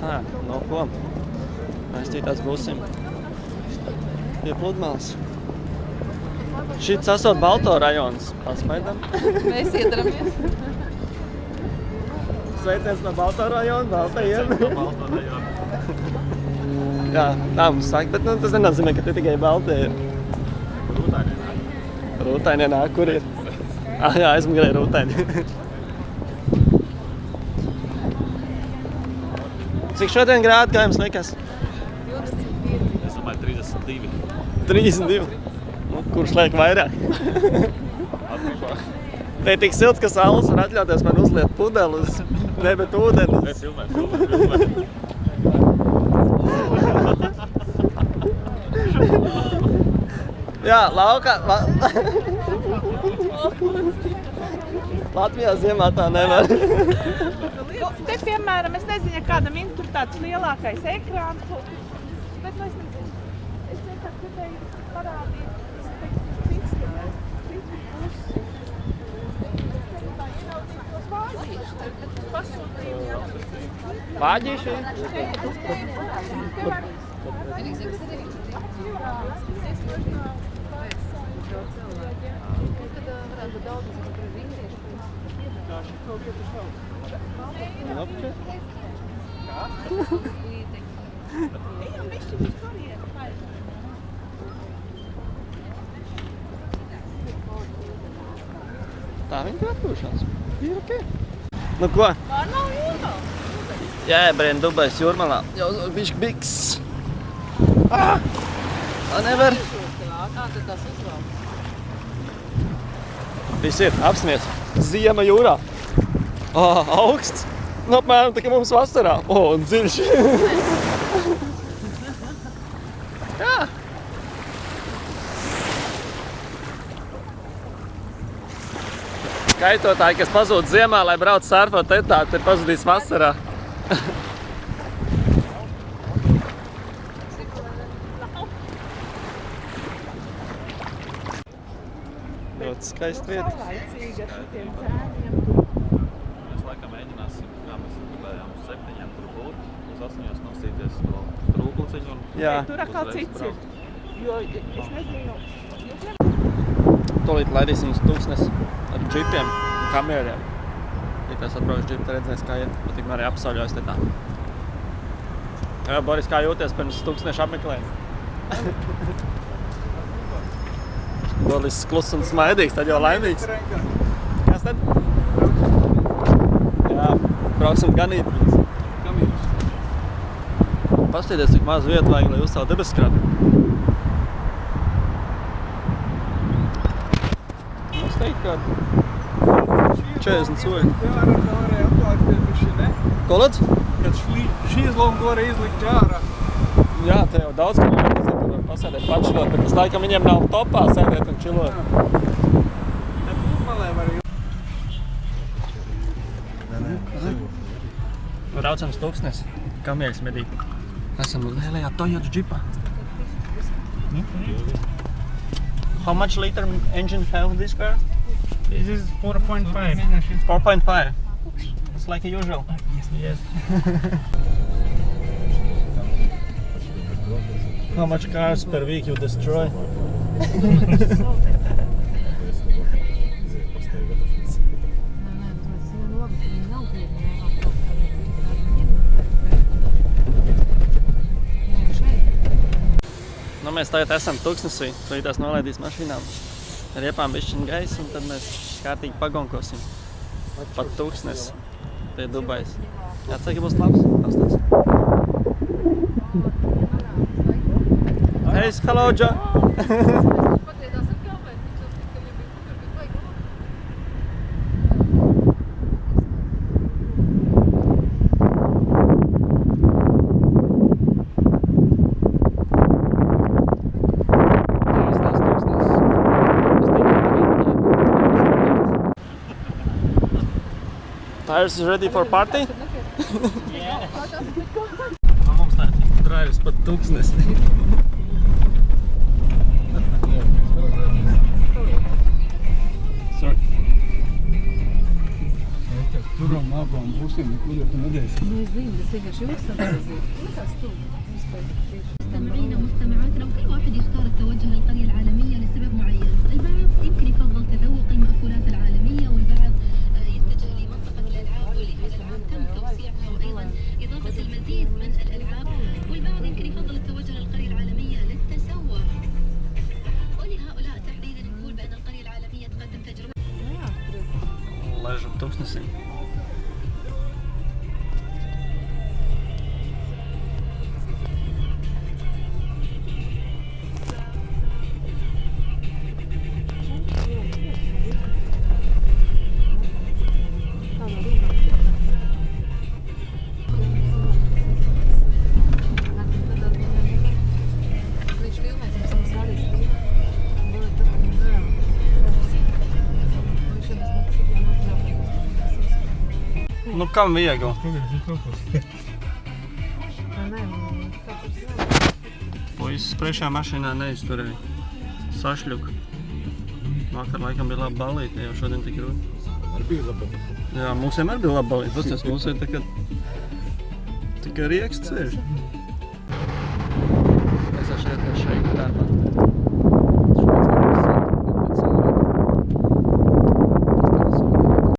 Tā, no ko. Mēs citās būsim pie pludmales. Šits esot Balto rajons. Pasmaidam. Mēs iedaramies. Sveiciens no Balto rajona, Baltajiem. No Balto rajona. Jā, tā mums saka, bet tas nenozīmē, ka te tikai Baltie ir. Rūtaini nāk. Rūtaini nāk, kur ir? Jā, aizmugurē Rūtaini. Cik šodien grādi, kā jums liekas? 25. Es domāju, 32. 32. Nu, kurš liek vairāk? Atpakaļ. Te ir tik silts, ka saules var atļauties man uzliet pudeli uz bet ūdeni. Es filmēju. Jā, laukā. Latvijā ziemā tā nevar. Te, piemēram, es nezinu, ja kādam ir tur tāds lielākais ekrāns, bet nu es nezinu. Es vienkārši gribēju parādīt, es teiktu, cits pusi. Es tā ieraudzīju tos vāģīšus, bet tas pasūtījumu jau. Vāģīši? Tā viņi tur atpūšās. Ir ok. Nu ko? Normāli jūrmā. Jāiebrien Dubais jūrmalā. Jau bišķi biks. Tā nevar. Tad tas uzvalk. Viss ir, apsmies. Ziema jūrā. Augsts. Nu, apmēram tā kā mums vasarā. Un dziļš. Jā. Kaitotāji, kas pazūd ziemā, lai brauc surfot tetā, te ir pazudījis vasarā. Ļoti skaista vieta. Saulaicīgi ar šitiem cēniem. Mēs laikam mēģināsim, kā mēs gribējām uz 7 tur būt, uz 8 nosīties to strūkluciņu un Jā. Tur atkal cits ir. Jo es nezinu. Tolīt laidīsim uz tūkstnes ar džipiem un kamieriem. Ja kas atbrauks džipu, tad redzēs, kā iet. Bet tikmēr arī apsauļojas te tā. Jā, Boris, kā jūties pirms tūkstneša apmeklējuma? Boris kluss un smaidīgs, tad jau laimīgs. Kas tad? Jā, brauksim ganīt. Paskatīties, cik maz vietu vajag, lai uzstāv debeskrāpi. Es teiktu, ka 40 soļi. Varēja apvārsties bišķi, ne? Ko lūdz? Kad šīzlomu varēja izlikt ārā. Jā, te jau daudz kilometrs, ja tu var pasēdēt pačilot, bet tas laikam viņiem nav topā sēdēt un čilot. Te pludmalē varēja. Braucam uz tūkstnes, kamieļas medīt. Esam lielajā Toyota džipā. How much liter engine have this car? This is 4.5. 4.5. It's like usual. Yes. How much cars per week you destroy? Nu, mēs tagad esam tūkstnesī, tūlītās nolaidīs mašīnām. Riepām bišķiņ gaisa un tad mēs kārtīgi pagonkosim. Pat tūkstnes pie Dubais. Jācer, ka būs labs. Pastāks. Hey, hello, Joe. Tires is ready for party? Yeah. Mums tā drives pat tūkstnes. Sorry. Turam abām pusēm, kur jau tu nedēsi. Nu, es zinu, es vienkārši uzsaprotu. Likās tu uzspēj. مستمعين ومستمعات لو كل واحد يختار التوجه للقرية العالمية لسبب معين، البعض يمكن يفضل تذوق المأكولات العالمية، والبعض يتجه لمنطقة الألعاب واللي هذا العام تم توسيعها وأيضا إضافة المزيد من الألعاب، والبعض يمكن يفضل التوجه للقرية العالمية للتسوق. ولهؤلاء تحديدا نقول بأن القرية العالمية تقدم تجربة Ležam tūkstnesī. Viņš filmēs, mums mums rādīs, ka būtu tā, ka viņš vēl. Viņš jau bez maksas jau nav. Nu, kam viegli? Pagaidiet, kaut kas. Nē, kāpēc nav? Puisis priekšā mašīnā neizturēja. Sašļuka. Vakar laikam bija laba balīte, jau šodien tik rūti. Ar bija labi. Jā, mums vienmēr bija laba balīte. Pasties, mums ir tā kā rieks ceļš.